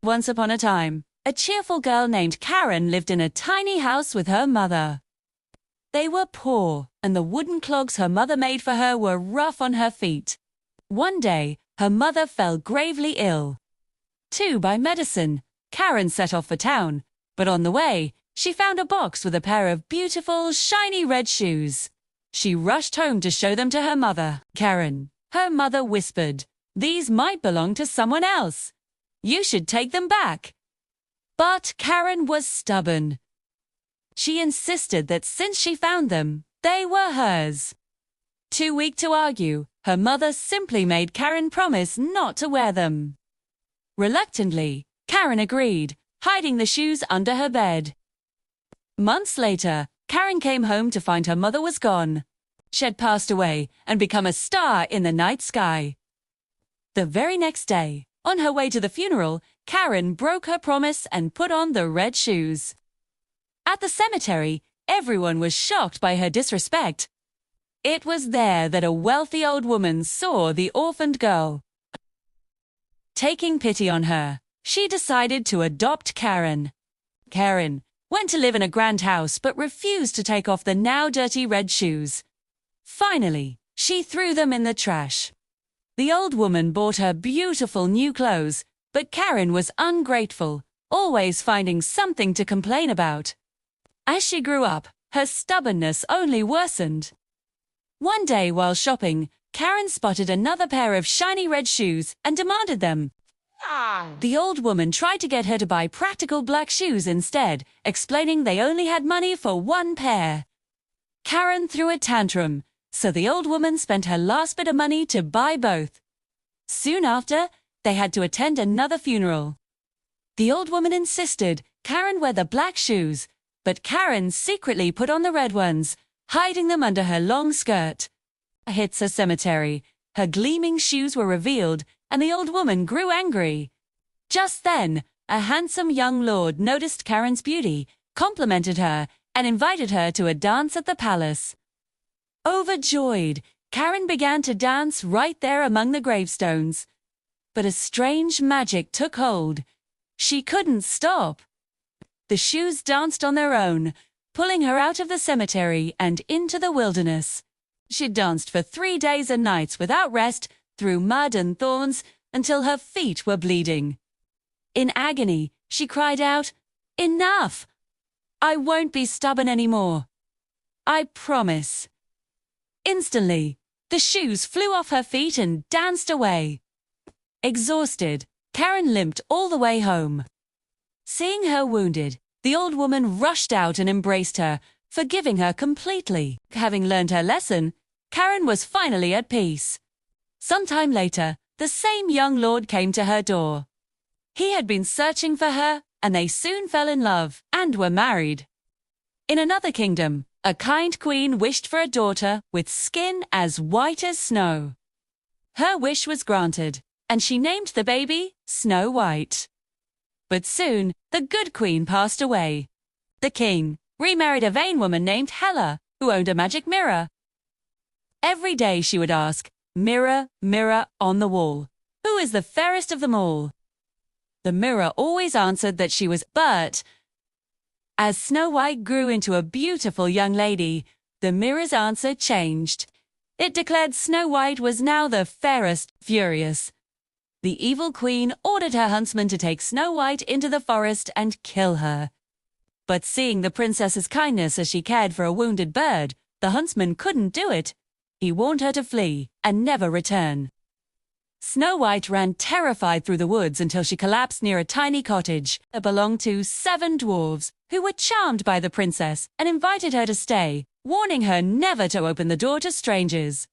Once upon a time, a cheerful girl named Karen lived in a tiny house with her mother. They were poor, and the wooden clogs her mother made for her were rough on her feet. One day, her mother fell gravely ill. To buy medicine, Karen set off for town, but on the way, she found a box with a pair of beautiful, shiny red shoes. She rushed home to show them to her mother. Karen, her mother whispered, "These might belong to someone else. You should take them back." But Karen was stubborn. She insisted that since she found them, they were hers. Too weak to argue, her mother simply made Karen promise not to wear them. Reluctantly, Karen agreed, hiding the shoes under her bed. Months later, Karen came home to find her mother was gone. She had passed away and become a star in the night sky. The very next day, on her way to the funeral, Karen broke her promise and put on the red shoes. At the cemetery, everyone was shocked by her disrespect. It was there that a wealthy old woman saw the orphaned girl. Taking pity on her, she decided to adopt Karen. Karen went to live in a grand house but refused to take off the now dirty red shoes. Finally, she threw them in the trash. The old woman bought her beautiful new clothes, but Karen was ungrateful, always finding something to complain about. As she grew up, her stubbornness only worsened. One day while shopping, Karen spotted another pair of shiny red shoes and demanded them. The old woman tried to get her to buy practical black shoes instead, explaining they only had money for one pair. Karen threw a tantrum, so the old woman spent her last bit of money to buy both. Soon after, they had to attend another funeral. The old woman insisted Karen wear the black shoes, but Karen secretly put on the red ones, hiding them under her long skirt. Hits a cemetery. Her gleaming shoes were revealed, and the old woman grew angry. Just then, a handsome young lord noticed Karen's beauty, complimented her, and invited her to a dance at the palace. Overjoyed, Karen began to dance right there among the gravestones. But a strange magic took hold. She couldn't stop. The shoes danced on their own, pulling her out of the cemetery and into the wilderness. She danced for 3 days and nights without rest, through mud and thorns, until her feet were bleeding. In agony, she cried out, "Enough! I won't be stubborn anymore. I promise." Instantly, the shoes flew off her feet and danced away. Exhausted, Karen limped all the way home. Seeing her wounded, the old woman rushed out and embraced her, forgiving her completely. Having learned her lesson, Karen was finally at peace. Sometime later, the same young lord came to her door. He had been searching for her, and they soon fell in love and were married. In another kingdom, a kind queen wished for a daughter with skin as white as snow. Her wish was granted, and she named the baby Snow White. But soon, the good queen passed away. The king remarried a vain woman named Hela, who owned a magic mirror. Every day she would ask, "Mirror, mirror on the wall, who is the fairest of them all?" The mirror always answered that she was, but as Snow White grew into a beautiful young lady, the mirror's answer changed. It declared Snow White was now the fairest. Furious, the evil queen ordered her huntsman to take Snow White into the forest and kill her. But seeing the princess's kindness as she cared for a wounded bird, the huntsman couldn't do it. He warned her to flee and never return. Snow White ran terrified through the woods until she collapsed near a tiny cottage that belonged to 7 dwarves, who were charmed by the princess and invited her to stay, warning her never to open the door to strangers.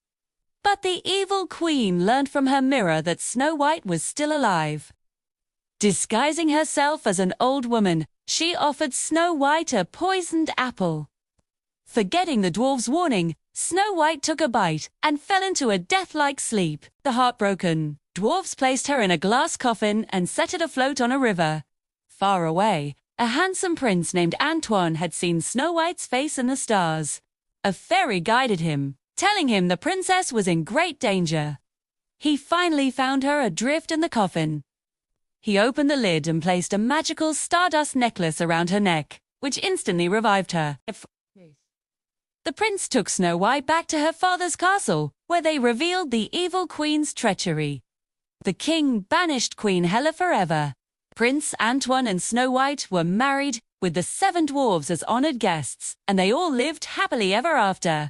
But the evil queen learned from her mirror that Snow White was still alive. Disguising herself as an old woman, she offered Snow White a poisoned apple. Forgetting the dwarf's warning, Snow White took a bite and fell into a death-like sleep. The heartbroken dwarfs placed her in a glass coffin and set it afloat on a river. Far away, a handsome prince named Antoine had seen Snow White's face in the stars. A fairy guided him, telling him the princess was in great danger. He finally found her adrift in the coffin. He opened the lid and placed a magical stardust necklace around her neck, which instantly revived her. The prince took Snow White back to her father's castle, where they revealed the evil queen's treachery. The king banished Queen Hela forever. Prince Antoine and Snow White were married, with the 7 dwarves as honored guests, and they all lived happily ever after.